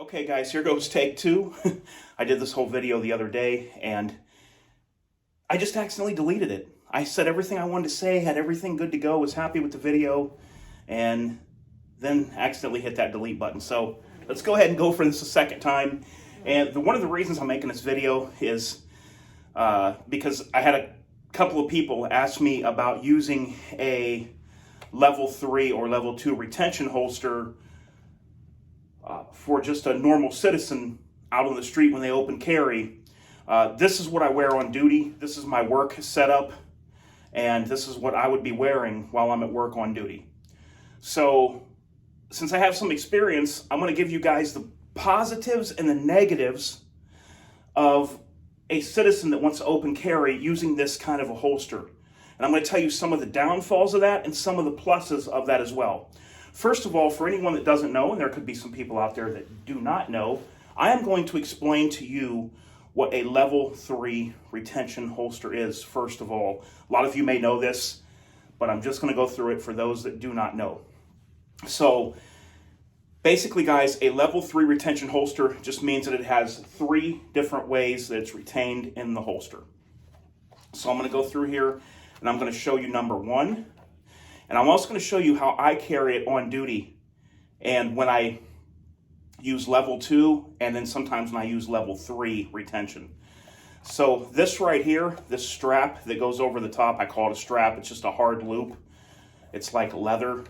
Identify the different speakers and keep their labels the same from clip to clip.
Speaker 1: Okay guys, here goes take two. I did this whole video the other day and I just accidentally deleted it. I said everything I wanted to say, had everything good to go, was happy with the video, and then accidentally hit that delete button. So let's go ahead and go for this a second time. And one of the reasons I'm making this video is because I had a couple of people ask me about using a level 3 or level 2 retention holster for just a normal citizen out on the street when they open carry. This is what I wear on duty. This is my work setup, and this is what I would be wearing while I'm at work on duty. So since I have some experience, I'm going to give you guys the positives and the negatives of a citizen that wants to open carry using this kind of a holster. And I'm going to tell you some of the downfalls of that and some of the pluses of that as well. First of all, for anyone that doesn't know, and there could be some people out there that do not know, I am going to explain to you what a level 3 retention holster is, first of all. A lot of you may know this, but I'm just going to go through it for those that do not know. So basically, guys, a level 3 retention holster just means that it has 3 different ways that it's retained in the holster. So I'm going to go through here and I'm going to show you number 1. And I'm also going to show you how I carry it on duty and when I use level 2 and then sometimes when I use level 3 retention. So this right here, this strap that goes over the top, I call it a strap. It's just a hard loop. It's like leather.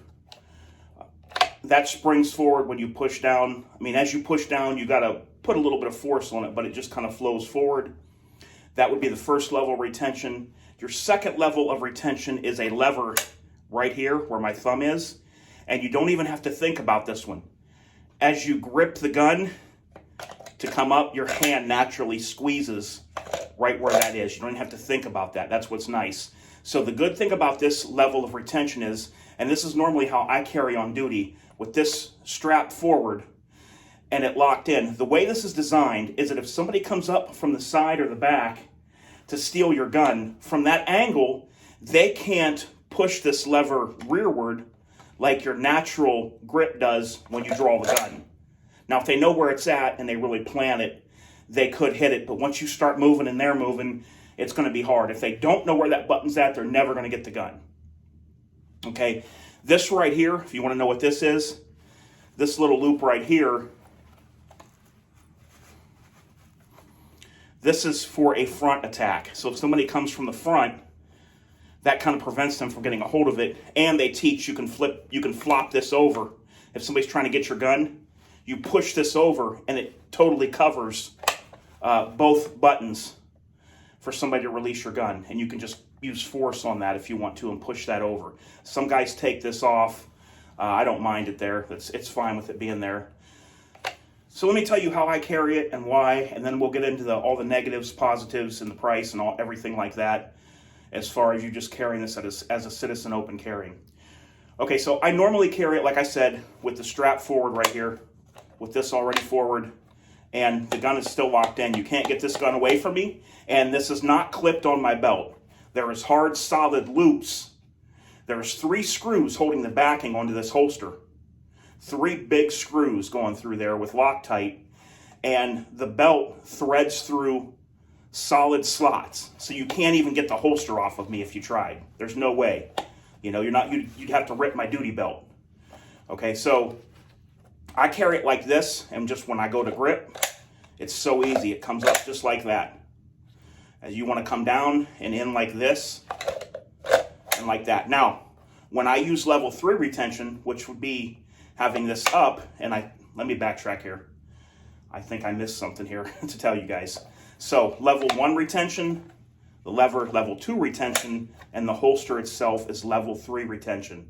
Speaker 1: That springs forward when you push down. I mean, as you push down, you got to put a little bit of force on it, but it just kind of flows forward. That would be the first level of retention. Your second level of retention is a lever right here where my thumb is, and you don't even have to think about this one. As you grip the gun to come up, your hand naturally squeezes right where that is. You don't even have to think about that. That's what's nice. So the good thing about this level of retention is, and this is normally how I carry on duty, with this strap forward and it locked in, the way this is designed is that if somebody comes up from the side or the back to steal your gun, from that angle, they can't push this lever rearward like your natural grip does when you draw the gun. Now, if they know where it's at and they really plan it, they could hit it. But once you start moving and they're moving, it's going to be hard. If they don't know where that button's at, they're never going to get the gun. Okay, this right here, if you want to know what this is, this little loop right here, this is for a front attack. So if somebody comes from the front, that kind of prevents them from getting a hold of it. And they teach you can flop this over. If somebody's trying to get your gun, you push this over and it totally covers both buttons for somebody to release your gun. And you can just use force on that if you want to and push that over. Some guys take this off. I don't mind it there. It's fine with it being there. So let me tell you how I carry it and why, and then we'll get into all the negatives, positives, and the price and everything like that, as far as you just carrying this as a citizen open carrying. Okay, so I normally carry it, like I said, with the strap forward right here, with this already forward, and the gun is still locked in. You can't get this gun away from me, and this is not clipped on my belt. There is hard, solid loops. There's 3 screws holding the backing onto this holster. 3 big screws going through there with Loctite, and the belt threads through solid slots, so you can't even get the holster off of me if you tried. There's no way. You know, you'd have to rip my duty belt. Okay, so I carry it like this, and just when I go to grip, it's so easy. It comes up just like that. As you want to come down and in like this, and like that. Now, when I use level 3 retention, which would be having this up, and let me backtrack here. I think I missed something here to tell you guys. So level 1 retention, the lever, level 2 retention, and the holster itself is level 3 retention.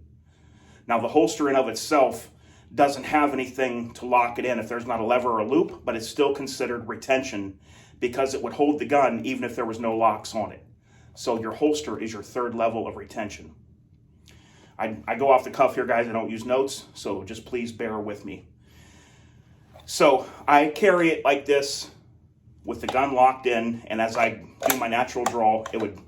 Speaker 1: Now the holster in of itself doesn't have anything to lock it in if there's not a lever or a loop, but it's still considered retention because it would hold the gun even if there was no locks on it. So your holster is your 3rd level of retention. I go off the cuff here, guys. I don't use notes, so just please bear with me. So I carry it like this with the gun locked in, and as I do my natural draw, it would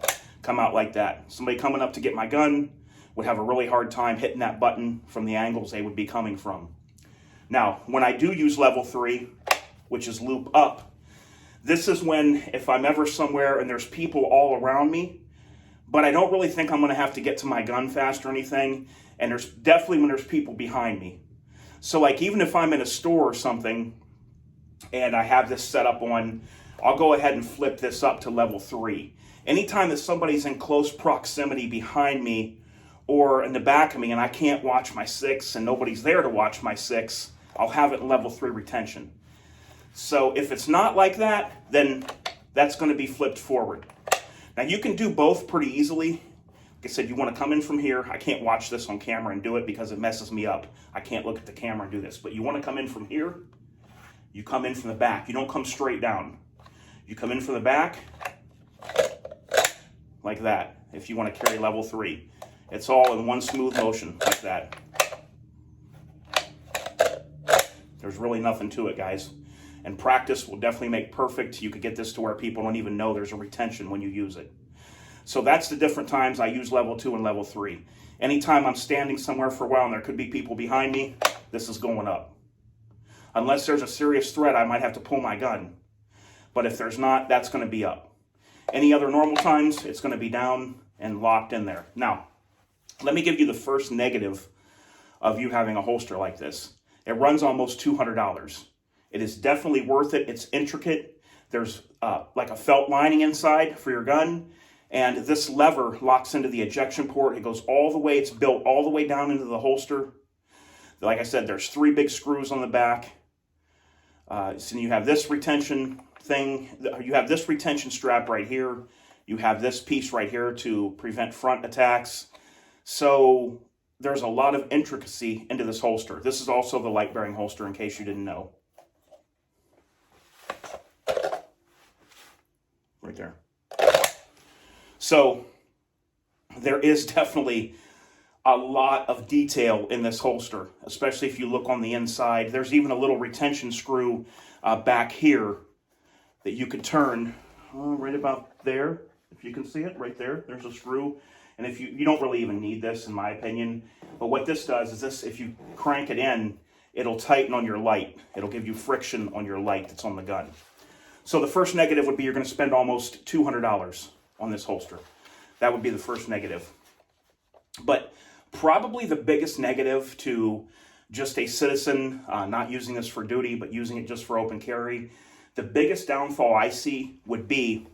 Speaker 1: come out like that. Somebody coming up to get my gun would have a really hard time hitting that button from the angles they would be coming from. Now, when I do use level 3, which is loop up, this is when, if I'm ever somewhere and there's people all around me, but I don't really think I'm going to have to get to my gun fast or anything, and there's definitely when there's people behind me. So like even if I'm in a store or something, and I have this set up on, I'll go ahead and flip this up to level 3. Anytime that somebody's in close proximity behind me or in the back of me and I can't watch my 6 and nobody's there to watch my 6, I'll have it in level 3 retention. So if it's not like that, then that's going to be flipped forward. Now you can do both pretty easily. Like I said, you want to come in from here. I can't watch this on camera and do it because it messes me up. I can't look at the camera and do this. But you want to come in from here. You come in from the back. You don't come straight down. You come in from the back like that if you want to carry level 3. It's all in one smooth motion like that. There's really nothing to it, guys. And practice will definitely make perfect. You could get this to where people don't even know there's a retention when you use it. So that's the different times I use level 2 and level 3. Anytime I'm standing somewhere for a while and there could be people behind me, this is going up. Unless there's a serious threat, I might have to pull my gun. But if there's not, that's going to be up. Any other normal times, it's going to be down and locked in there. Now, let me give you the first negative of you having a holster like this. It runs almost $200. It is definitely worth it. It's intricate. There's like a felt lining inside for your gun. And this lever locks into the ejection port. It goes all the way, it's built all the way down into the holster. Like I said, there's 3 big screws on the back. So you have this retention thing. You have this retention strap right here. You have this piece right here to prevent front attacks. So there's a lot of intricacy into this holster. This is also the light-bearing holster, in case you didn't know. Right there. So there is definitely a lot of detail in this holster, especially if you look on the inside. There's even a little retention screw back here that you could turn right about there. If you can see it right there, there's a screw. And if you don't really even need this, in my opinion. But what this does is this, if you crank it in, it'll tighten on your light. It'll give you friction on your light that's on the gun. So the first negative would be you're going to spend almost $200 on this holster. That would be the first negative. But probably the biggest negative to just a citizen not using this for duty, but using it just for open carry, the biggest downfall I see would be,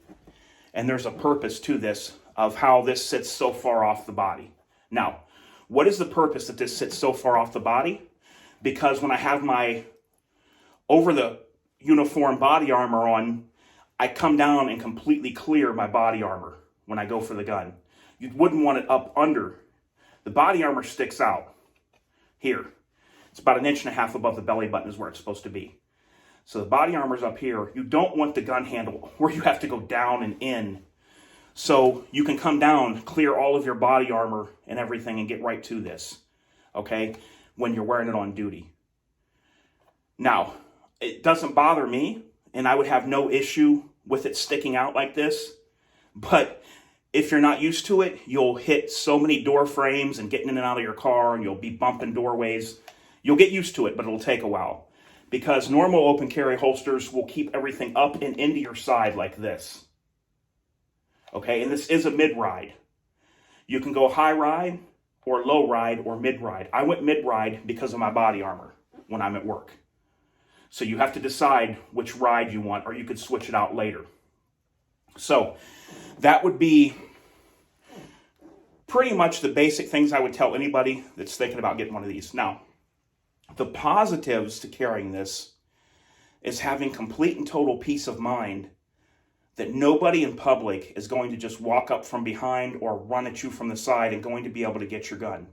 Speaker 1: and there's a purpose to this, of how this sits so far off the body. Now, what is the purpose that this sits so far off the body? Because when I have my over the uniform body armor on, I come down and completely clear my body armor when I go for the gun. You wouldn't want it up under. The body armor sticks out here. It's about 1.5 inches above the belly button is where it's supposed to be. So the body armor's up here. You don't want the gun handle where you have to go down and in. So you can come down, clear all of your body armor and everything and get right to this, okay, when you're wearing it on duty. Now, it doesn't bother me, and I would have no issue with it sticking out like this, but if you're not used to it, you'll hit so many door frames and getting in and out of your car, and you'll be bumping doorways. You'll get used to it, but it'll take a while, because normal open carry holsters will keep everything up and into your side like this. Okay, and this is a mid-ride. You can go high ride or low ride or mid-ride. I went mid-ride because of my body armor when I'm at work. So you have to decide which ride you want, or you could switch it out later. So that would be pretty much the basic things I would tell anybody that's thinking about getting one of these. Now, the positives to carrying this is having complete and total peace of mind that nobody in public is going to just walk up from behind or run at you from the side and going to be able to get your gun.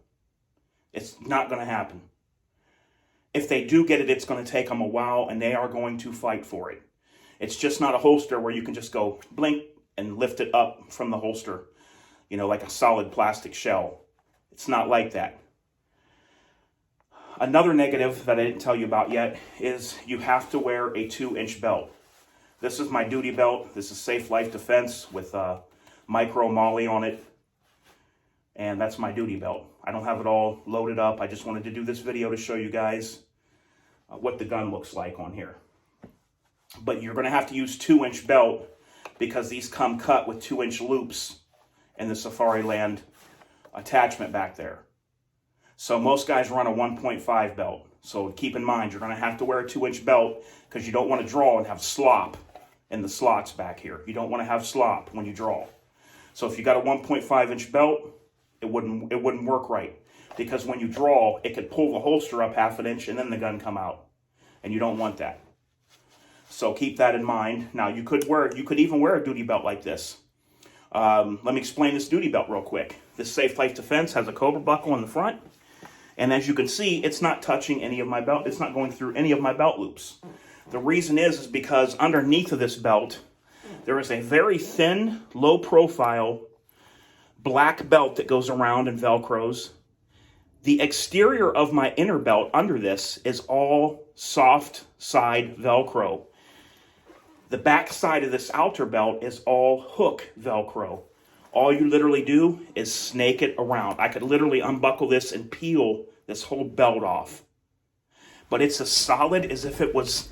Speaker 1: It's not going to happen. If they do get it, it's going to take them a while, and they are going to fight for it. It's just not a holster where you can just go blink and lift it up from the holster, you know, like a solid plastic shell. It's not like that. Another negative that I didn't tell you about yet is you have to wear a 2-inch belt. This is my duty belt. This is Safe Life Defense with micro molly on it. And that's my duty belt. I don't have it all loaded up. I just wanted to do this video to show you guys. what the gun looks like on here. But you're going to have to use 2-inch belt because these come cut with 2-inch loops in the Safariland attachment back there. So most guys run a 1.5 belt. So keep in mind, you're going to have to wear a 2-inch belt because you don't want to draw and have slop in the slots back here. You don't want to have slop when you draw. So if you got a 1.5-inch belt, it wouldn't work right, because when you draw, it could pull the holster up 1/2 inch and then the gun come out, and you don't want that. So keep that in mind. Now you could even wear a duty belt like this. Let me explain this duty belt real quick. This Safe Life Defense has a Cobra buckle in the front, and as you can see, it's not touching any of my belt. It's not going through any of my belt loops. The reason is because underneath of this belt, there is a very thin, low-profile black belt that goes around and Velcros. The exterior of my inner belt under this is all soft side Velcro. The back side of this outer belt is all hook Velcro. All you literally do is snake it around. I could literally unbuckle this and peel this whole belt off. But it's as solid as if it was,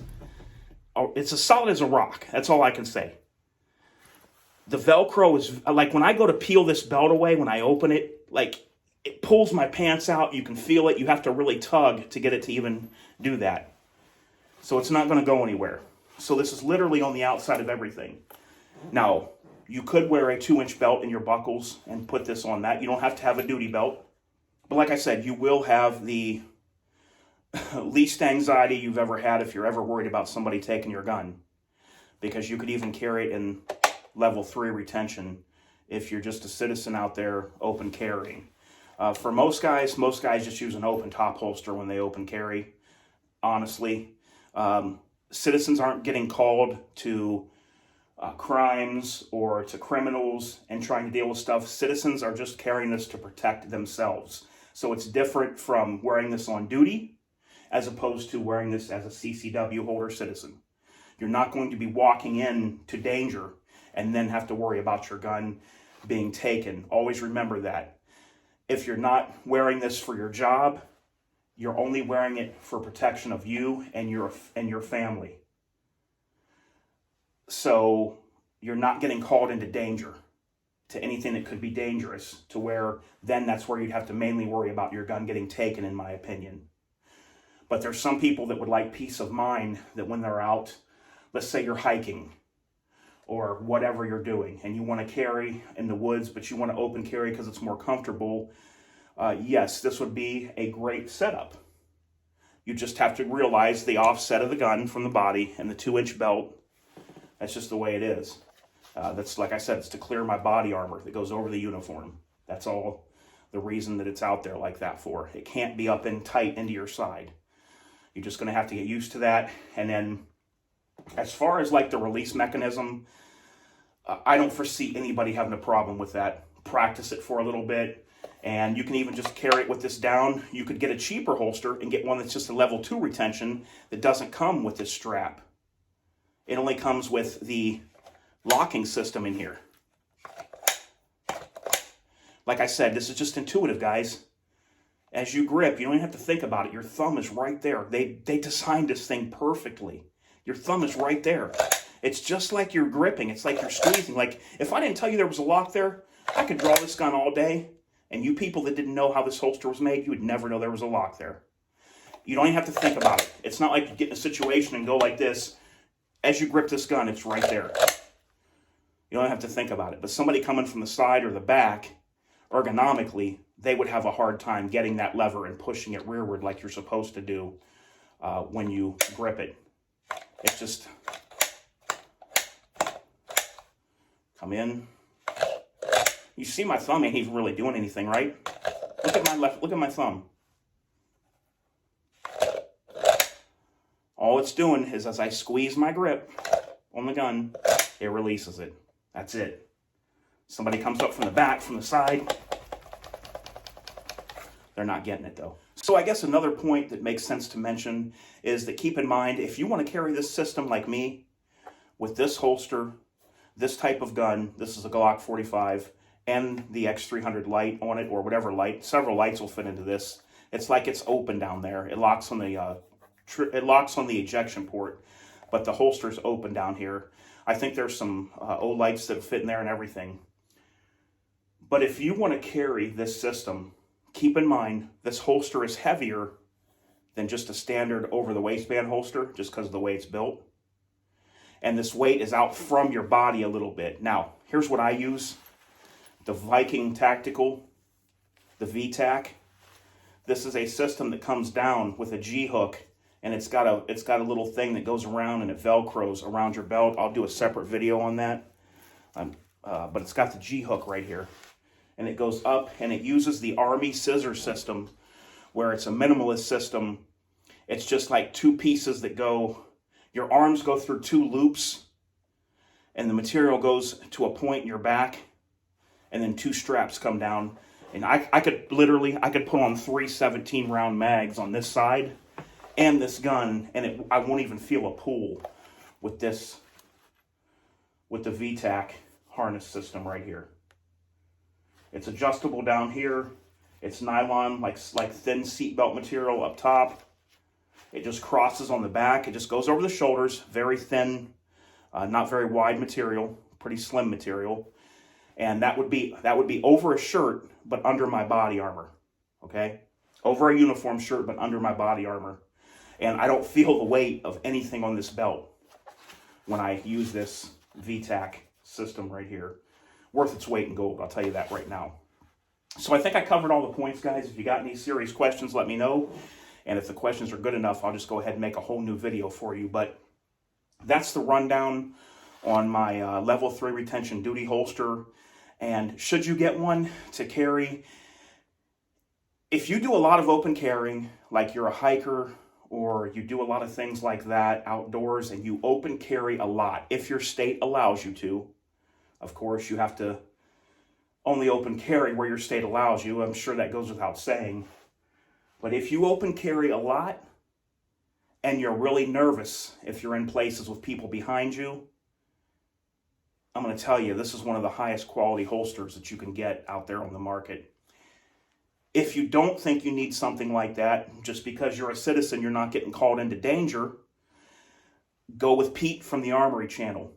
Speaker 1: it's as solid as a rock. That's all I can say. The Velcro is, like when I go to peel this belt away, when I open it, like it pulls my pants out. You can feel it. You have to really tug to get it to even do that. So it's not going to go anywhere. So this is literally on the outside of everything. Now, you could wear a 2-inch belt in your buckles and put this on that. You don't have to have a duty belt. But like I said, you will have the least anxiety you've ever had if you're ever worried about somebody taking your gun, because you could even carry it in level 3 retention if you're just a citizen out there open carrying. For most guys just use an open top holster when they open carry, honestly. Citizens aren't getting called to crimes or to criminals and trying to deal with stuff. Citizens are just carrying this to protect themselves. So it's different from wearing this on duty as opposed to wearing this as a CCW holder citizen. You're not going to be walking in to danger and then have to worry about your gun being taken. Always remember that. If you're not wearing this for your job, you're only wearing it for protection of you and your family. So you're not getting called into danger, to anything that could be dangerous, to where then that's where you'd have to mainly worry about your gun getting taken, in my opinion. But there's some people that would like peace of mind that when they're out, let's say you're hiking or whatever you're doing, and you want to carry in the woods, but you want to open carry because it's more comfortable. Yes, this would be a great setup. You just have to realize the offset of the gun from the body and the 2-inch belt. That's just the way it is. That's, like I said, it's to clear my body armor that goes over the uniform. That's all the reason that it's out there like that for. It can't be up and tight into your side. You're just going to have to get used to that. And then as far as like the release mechanism, I don't foresee anybody having a problem with that. Practice it for a little bit, and you can even just carry it with this down. You could get a cheaper holster and get one that's just a level 2 retention that doesn't come with this strap. It only comes with the locking system in here. Like I said, this is just intuitive, guys. As you grip, you don't even have to think about it. Your thumb is right there. They designed this thing perfectly. Your thumb is right there. It's just like you're gripping. It's like you're squeezing. Like, if I didn't tell you there was a lock there, I could draw this gun all day, and you people that didn't know how this holster was made, you would never know there was a lock there. You don't even have to think about it. It's not like you get in a situation and go like this. As you grip this gun, it's right there. You don't have to think about it. But somebody coming from the side or the back, ergonomically, they would have a hard time getting that lever and pushing it rearward like you're supposed to do when you grip it. It's just... come in. You see my thumb ain't even really doing anything, right? Look at my thumb. All it's doing is as I squeeze my grip on the gun, it releases it. That's it. Somebody comes up from the back, from the side, they're not getting it though. So I guess another point that makes sense to mention is that keep in mind, if you want to carry this system like me, with this holster, this type of gun, this is a Glock 45, and the X300 light on it, or whatever light, several lights will fit into this. It's like it's open down there. It locks on the it locks on the ejection port, but the holster's open down here. I think there's some O-lights that fit in there and everything. But if you want to carry this system, keep in mind this holster is heavier than just a standard over the waistband holster, just because of the way it's built. And this weight is out from your body a little bit. Now, here's what I use. The Viking Tactical, the VTAC. This is a system that comes down with a G-hook, and it's got a little thing that goes around and it Velcros around your belt. I'll do a separate video on that. But it's got the G-hook right here. And it goes up, and it uses the Army scissor system, where it's a minimalist system. It's just like two pieces that go, your arms go through two loops, and the material goes to a point in your back, and then two straps come down. And I could put on 3 17-round mags on this side and this gun, and I won't even feel a pull with the VTAC harness system right here. It's adjustable down here. It's nylon, like thin seatbelt material up top. It just crosses on the back. It just goes over the shoulders. Very thin, not very wide material, pretty slim material. And that would be over a shirt, but under my body armor. Okay, over a uniform shirt, but under my body armor. And I don't feel the weight of anything on this belt when I use this VTAC system right here. Worth its weight in gold, I'll tell you that right now. So I think I covered all the points, guys. If you got any serious questions, let me know. And if the questions are good enough, I'll just go ahead and make a whole new video for you. But that's the rundown on my level 3 retention duty holster. And should you get one to carry, if you do a lot of open carrying, like you're a hiker or you do a lot of things like that outdoors and you open carry a lot, if your state allows you to, of course, you have to only open carry where your state allows you. I'm sure that goes without saying. But if you open carry a lot and you're really nervous if you're in places with people behind you, I'm going to tell you, this is one of the highest quality holsters that you can get out there on the market. If you don't think you need something like that, just because you're a citizen, you're not getting called into danger, go with Pete from the Armory channel.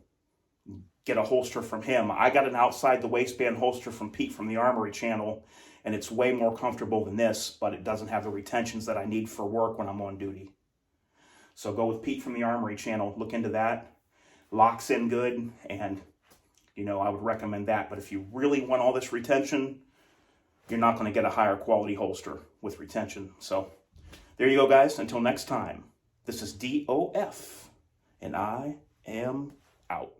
Speaker 1: Get a holster from him. I got an outside the waistband holster from Pete from the Armory channel, and it's way more comfortable than this, but it doesn't have the retentions that I need for work when I'm on duty. So go with Pete from the Armory channel. Look into that. Locks in good, and I would recommend that. But if you really want all this retention, you're not going to get a higher quality holster with retention. So there you go, guys. Until next time, this is DOF, and I am out.